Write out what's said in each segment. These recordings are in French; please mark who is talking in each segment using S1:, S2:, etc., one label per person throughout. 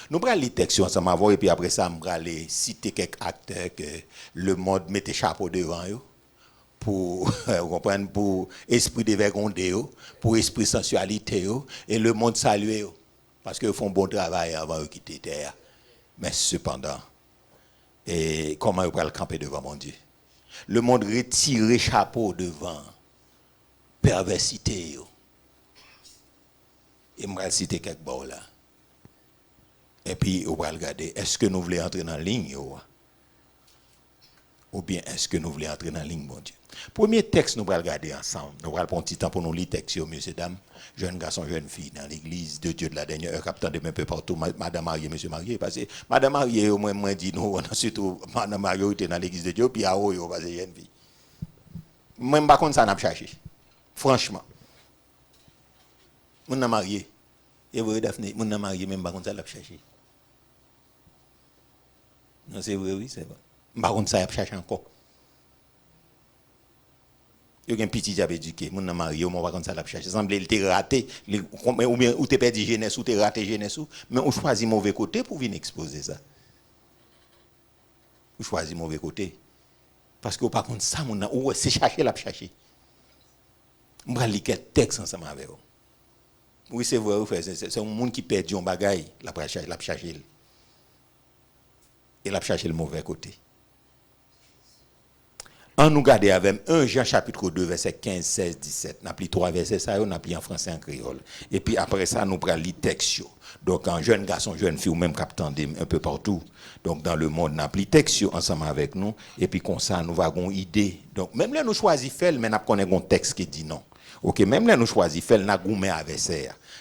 S1: Nous prenons les textes ensemble avant et puis après ça, nous allons citer quelques acteurs que le monde mettait chapeau devant eux pour comprendre, pour esprit de vergonde, pour esprit de sensualité et le monde saluer parce qu'ils font bon travail avant de quitter terre. Mais cependant, et comment ils peuvent camper devant mon Dieu? Le monde retire chapeau devant perversité. Et je vais citer quelques mots là. Et puis, on va regarder, est-ce que nous voulons entrer dans la ligne ou bien est-ce que nous voulons entrer dans la ligne, mon Dieu? Premier texte, nous allons regarder ensemble. Nous allons prendre un petit temps pour nous lire texte, messieurs, dames, jeunes garçons, jeunes filles, dans l'église de Dieu de la dernière heure, capitaine de un peu partout, madame mariée, monsieur marié. Parce que madame mariée, au moins, moi, dit nous, on a surtout madame mariée dans l'église de Dieu, puis à haut, parce que jeune fille. Même pas contre ça, n'a pas cherché. Franchement. Mon marié. Et vous, Daphné, mon marié, même pas contre ça, n'a pas cherché. Non, c'est vrai, oui, c'est vrai. Par contre, ça, il cherche encore. Il y a un petit qui a éduqué, mon marié, mon par contre, ça l'a cherché. Il semble qu'il t'a raté, ou bien, ou t'es perdu jeunesse, ou t'es raté jeunesse, mais on choisit mauvais côté pour venir exposer ça. On choisit mauvais côté. Parce que par contre, ça, c'est chercher, l'a cherché. On va lire quelques textes ensemble avec vous. Oui, c'est vrai, c'est un monde qui perd un bagage, l'a cherché. Et l'a cherché le mauvais côté. En nous garder avec 1 Jean chapitre 2, verset 15, 16, 17. Nous avons 3 versets, ça, on a pris en français et en créole. Et puis après ça, nous prenons les textes. Donc, en jeune garçon, jeune fille, ou même capitaine un peu partout. Donc, dans le monde, nous avons les textes ensemble avec nous. Et puis, comme ça, nous avons une idée. Donc, même là, nous choisissons faire, mais nous avons un texte qui dit non. Ok, même là, nous choisissons faire, nous avons avec ça.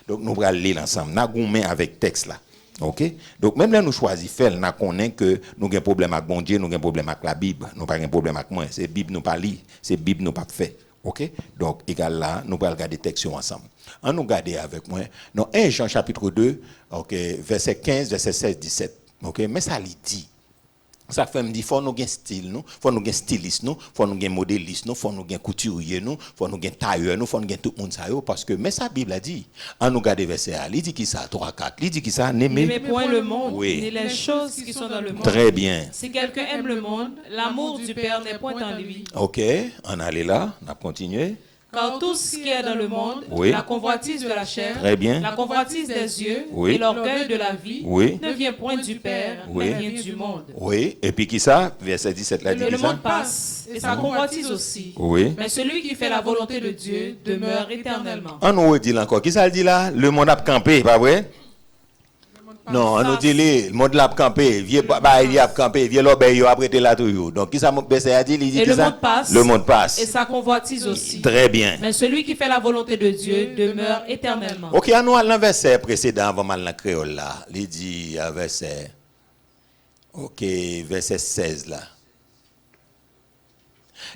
S1: Donc, nous allons lire ensemble. Nous avons avec texte là. OK? Donc, même là, nous choisissons faire, nous connaissons que nous avons un problème avec bon Dieu, nous avons un problème avec la Bible, nous n'avons pas un problème avec moi. C'est la Bible nous pas lire, c'est la Bible nous pas fait. OK? Donc, égal là, nous allons regarder les textes ensemble. On nous regarder avec moi. Dans 1 Jean chapitre 2, OK, verset 15, verset 16, 17. OK? Mais ça lui dit. Ça fait me dire, faut nous gagner style, nous, faut nous gagner styliste, nous, faut nous gagner modéliste, nous, faut nous gagner couturier, nous, faut nous gagner tailleur, nous, faut nous gagner tout le monde ça, parce que, mais sa Bible a dit, en nous garder verset A, il dit qui ça, 3, 4, il dit qui ça,
S2: n'aimez point le monde,
S1: oui,
S2: ni les choses qui sont dans le monde.
S1: Très bien.
S2: Si quelqu'un aime le monde, l'amour du Père n'est point en lui.
S1: Ok, on allait là, on a continué.
S2: Car tout ce qui est dans le monde,
S1: oui,
S2: la convoitise de la chair,
S1: très bien,
S2: la convoitise des yeux,
S1: oui,
S2: et l'orgueil de la vie,
S1: oui,
S2: ne vient point du Père,
S1: oui,
S2: mais vient du monde.
S1: Oui, et puis qui ça, verset 17 là, dit
S2: le
S1: ça?
S2: monde passe, et sa convoitise aussi.
S1: Oui.
S2: Mais celui qui fait la volonté de Dieu demeure éternellement.
S1: On nous dit encore, qui ça le dit là? Le monde a campé, pas vrai? Non, on nous dit le monde l'a campé, vieux il a campé, vieux l'obéi après là toujours. Donc qui ça a dit, il dit que ça? Le monde passe.
S2: Et sa convoitise aussi.
S1: Très bien.
S2: Mais celui qui fait la volonté de Dieu demeure éternellement.
S1: OK, on nous allons dans verset précédent avant mal dans créole là. Il dit verset OK, verset 16 là.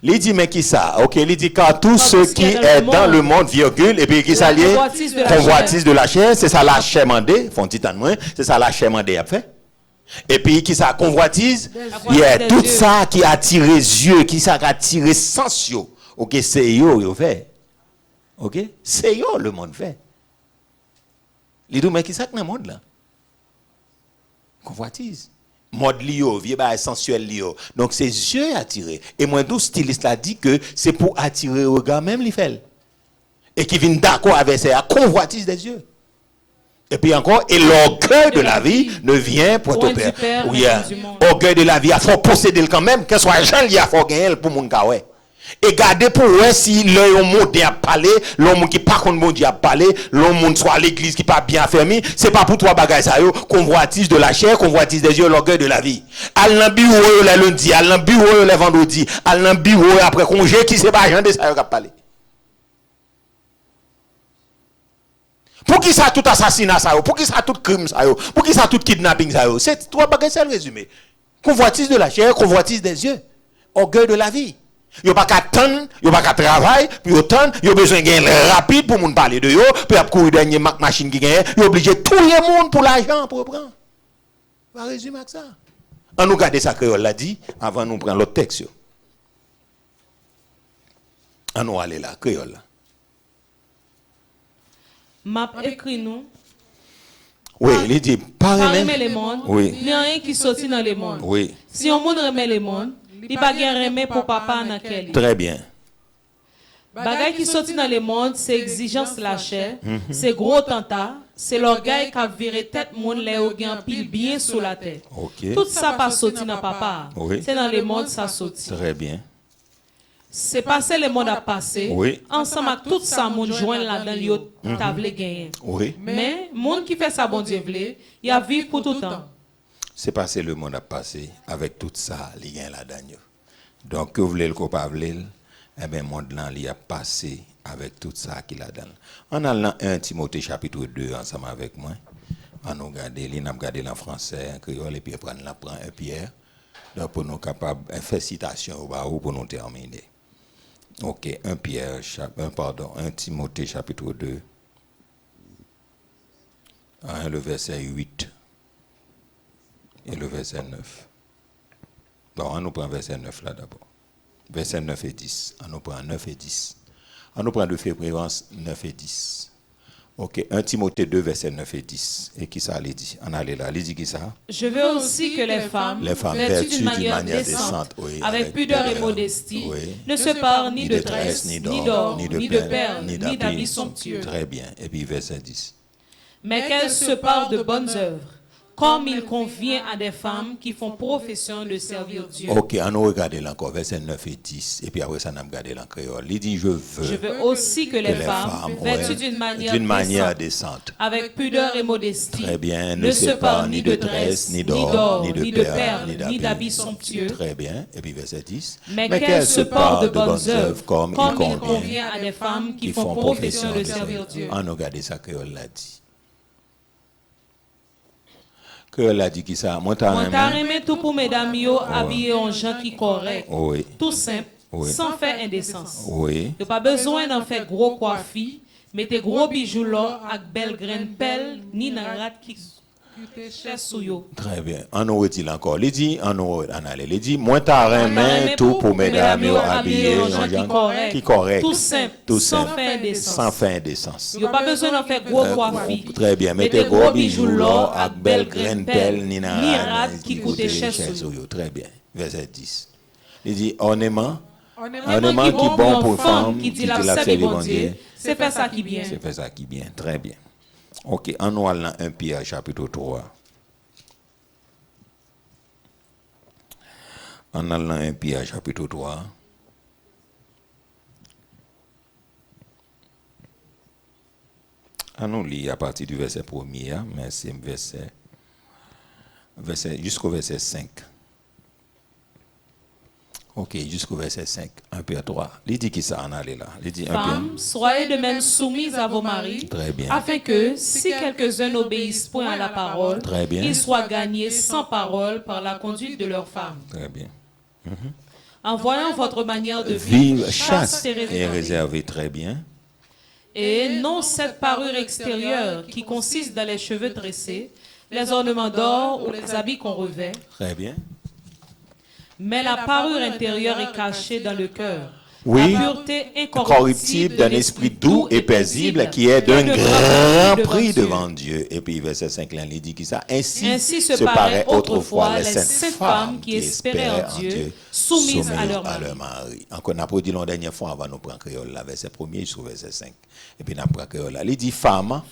S1: Il dit, mais qui ça? Ok, il dit, car tout ce qui est dans le monde, virgule, et puis qui ça lié? Convoitise de la chair, c'est ça la chair mandée, font titan moins, c'est ça la chair mandée a fait. Et puis qui ça convoitise? Il y a tout ça qui attire les yeux, qui ça attire les sens. Ok, c'est yo fait. Ok, c'est yo le monde fait. Il dit, mais qui ça dans le monde là? Convoitise. Mode lio, vieux bail sensuel lio. Donc c'est yeux attirés. Et moi tout styliste a dit que c'est pour attirer le regard même les fait. Et qui viennent d'accord avec ça, convoitise des yeux. Et puis encore, et l'orgueil de la vie ne vient point au Père. Oui, orgueil de la vie, il faut posséder quand même, que soit gens il faut gagner pour mon gars. Et gardez pour eux si l'homme monde a parlé, l'homme qui pas contre bon Dieu a parlé, l'homme soit à l'église qui pas bien fermé, c'est pas pour trois bagages ça yo, convoitise de la chair, convoitise des yeux, l'orgueil de la vie. Al nan bureau le lundi, al nan bureau le vendredi, al nan bureau après congé qui c'est pas gens de ça yo qui a parlé. Pour qui ça tout assassinat ça yo, pour qui ça tout crime ça yo, pour qui ça tout kidnapping ça yo, c'est trois bagages c'est le résumé. Convoitise de la chair, convoitise des yeux, orgueil de la vie. Yo pas qu'à attendre, yo pas qu'à travailler, puis autant, yo besoin gain rapide pour moun parler de yo, puis ap courir dernier machine qui gagne, yo obligé tout le monde pour l'argent pour prendre. Va résumer avec ça. On nous garder ça créole l'a dit avant nous prendre l'autre texte. On nous aller là créole.
S2: M'a écrit nous.
S1: Oui, il dit pas
S2: Pas
S1: aimer.
S2: aimer les mondes,
S1: Oui.
S2: ni rien qui sortit dans les mondes.
S1: Oui,
S2: Si on monde remet les mondes, il pas gain remet pour papa dans quel.
S1: très bien.
S2: Bagay qui sortit dans les mondes, c'est exigence la chair, c'est gros tenta, c'est l'orgueil qui a viré tête monde les ou gen pile bien sous la tête.
S1: OK.
S2: Tout ça pas sorti dans papa.
S1: Oui.
S2: C'est dans les mondes ça sorti.
S1: Très bien.
S2: C'est passé le monde à passer.
S1: Oui.
S2: Ensemble avec tout ça monde joindre là dans yo table gagner.
S1: Oui.
S2: Mais monde qui fait ça bon Dieu vle, il a vivre pour tout le temps.
S1: C'est passé le monde a passé avec tout ça, il y a là-dedans. Donc, que vous voulez le coupable, eh bien, le monde là, il a passé avec tout ça qu'il a dans. On a dans 1 Timothée chapitre 2 ensemble avec moi. On nous regarde, on a regardé en français, en créole, et puis on prend un Pierre. Donc, pour nous capables de faire citation ou pour nous terminer. OK, 1 Timothée chapitre 2. Le verset 8 et le verset 9. Bon, on nous prend verset 9 là d'abord. Verset 9 et 10. On nous prend 9 et 10. On nous prend de préférence 9 et 10. OK, 1 Timothée 2, verset 9 et 10. Et qui ça les dit? On allait là. Il dit qui ça?
S2: Je veux aussi que les femmes
S1: vertues d'une manière décente, oui,
S2: avec pudeur et modestie,
S1: oui,
S2: ne se parlent ni de tresse,
S1: ni
S2: ni
S1: d'or,
S2: d'or, ni de perles, ni
S1: d'habits
S2: d'habits somptueux,
S1: Très bien. Et puis verset 10.
S2: mais qu'elles se parlent de bonnes œuvres, comme il convient à des femmes qui font profession de servir Dieu.
S1: OK, on nous regarde là encore, verset 9 et 10. Et puis après ça, on a regardé là en créole. Il dit, je veux
S2: aussi que les femmes, vêtues d'une manière
S1: décente,
S2: avec pudeur et modestie,
S1: très bien,
S2: ne se parlent ni de tresse, ni d'or, ni de perles, ni d'habits somptueux,
S1: très bien. Et puis verset 10.
S2: mais qu'elles se parlent de bonnes œuvres, comme il convient à des femmes qui font profession de servir Dieu.
S1: On a regardé ça, créole l'a dit. Créole l'a dit qui ça? Moi, t'as
S2: aimé tout pour mesdames yo habillés en gens qui correct,
S1: oui.
S2: tout simple,
S1: Oui.
S2: sans faire indécence.
S1: Oui.
S2: Yo pas besoin d'en faire gros coiffis, mettez gros bijoux là avec belle graine pelle ni nan rat qui fait sous yo.
S1: Très bien. On nous dit encore. Il dit, il dit, moi t'as remis tout pour mesdames yo habillés en gens qui correct.
S2: Tout simple, sans faire indécence.
S1: Sans faire indécence.
S2: Yo pas besoin d'en faire gros coiffis.
S1: Très bien. Mettez gros bijoux là avec belle graine pelle ni nan
S2: rat qui coûte cher sous yo.
S1: Très bien. Verset 10. Il dit, ornement
S2: qui bon pour femme qui dit la servir bon Dieu, c'est faire ça qui bien.
S1: C'est faire ça qui bien. Très bien. OK, en nous allons 1 Pierre chapitre 3. En allant 1 Pierre chapitre 3. On nous lit à partir du verset 1er, mais c'est verset jusqu'au verset 5. OK, jusqu'au verset 5, 1 Pierre 3. Il dit qui ça en allait là? Il dit 1 Pierre.
S2: Femmes, soyez de même soumises à vos maris,
S1: Très bien.
S2: afin que, si quelques-uns n'obéissent point à la parole,
S1: Très bien.
S2: ils soient gagnés sans parole par la conduite de leurs femmes.
S1: Très bien.
S2: En voyant votre manière de
S1: Vive
S2: vivre
S1: chaste
S2: et
S1: et
S2: réservée,
S1: réservé. Très bien.
S2: et non cette parure extérieure qui consiste dans les cheveux tressés, les ornements d'or ou les habits qu'on revêt,
S1: Très bien.
S2: mais la parure intérieure est cachée dans le cœur.
S1: Oui,
S2: La pureté
S1: incorruptible d'un esprit doux et paisible qui est d'un grand prix devant Dieu. Et puis verset 5 là, il dit qui ça? Ainsi se paraît autrefois les saintes femmes qui espéraient en Dieu, soumises à leur mari. Encore, on a dit la dernière fois avant nous prendre créole là, verset 1er jusqu'au verset 5. Et puis on prend créole là. Il dit femmes,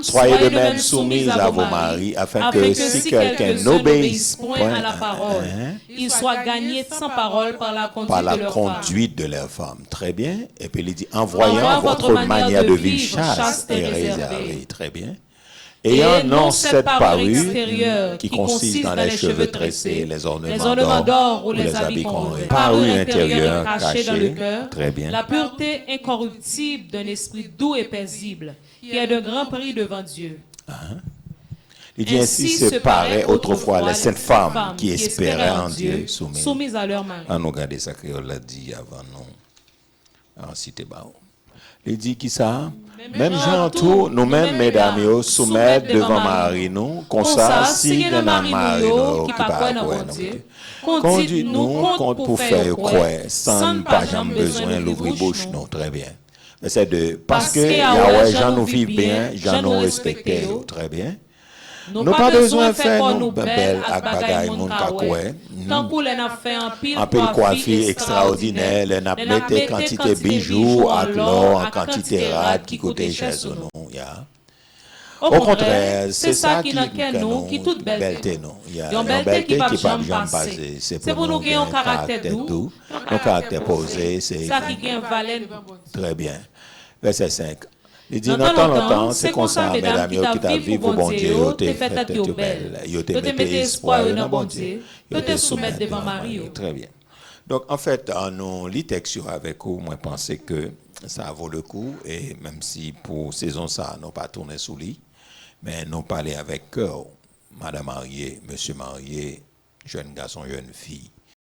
S1: soyez de même soumises à vos maris, afin que si quelqu'un n'obéisse point
S2: à la parole, il soit gagné sans parole par la
S1: conduite de leur femme. Très bien. Et puis il dit, en voyant votre manière de vivre chaste et réservée. Très bien. Ayant non cette parure qui consiste dans les cheveux tressés, les ornements d'or ou les habits qu'on revêt. Parure intérieure cachée dans le cœur. Très bien.
S2: La pureté incorruptible d'un esprit doux et paisible, qui est de grand prix devant Dieu.
S1: Il dit ainsi se paraît autrefois les saintes femmes qui espéraient en Dieu,
S2: soumises à leur mari.
S1: On nous regarde ça que on l'a dit avant nous. En cité Bao. Il dit qui ça? Même gens tout, nous-mêmes, mesdames, soumettre devant Marie, nous, comme ça, si il y a un mari qui pas quoi, conduit-nous compte pour faire quoi, sans pas jamais besoin d'ouvrir bouche, non, très bien. C'est de, parce que Yahweh, gens nous vivent bien, gens nous respectent, très bien.
S2: Nous pas besoin de faire pour nous belles avec bagaille moun ka ouais. Tant qu'on a fait un pile
S1: coiffure extraordinaire, on a mis quantité bijoux, à l'or, en quantité rare qui coûtait cher sur nous. Au contraire, c'est ça qui nous, qui toute belleté nous. Il y a une belleté qui ne peut jamais passer. C'est pour nous qui avons un caractère doux, un caractère posé. C'est
S2: ça qui gagne valeur.
S1: Très bien. Verset 5. Il dit, dans longtemps, c'est comme ça, mesdames, qui t'a vu pour bon Dieu, t'es fait tête belle, t'es mettez espoir dans bon Dieu, t'es soumettre devant Marie. Très bien. Donc, en fait, en nous lit texte avec vous, moi, je pense que ça vaut le coup, et même si pour saison ça, nous pas tourné sous lit, mais nous parler avec cœur, madame mariée, monsieur marié, jeune garçon, jeune fille.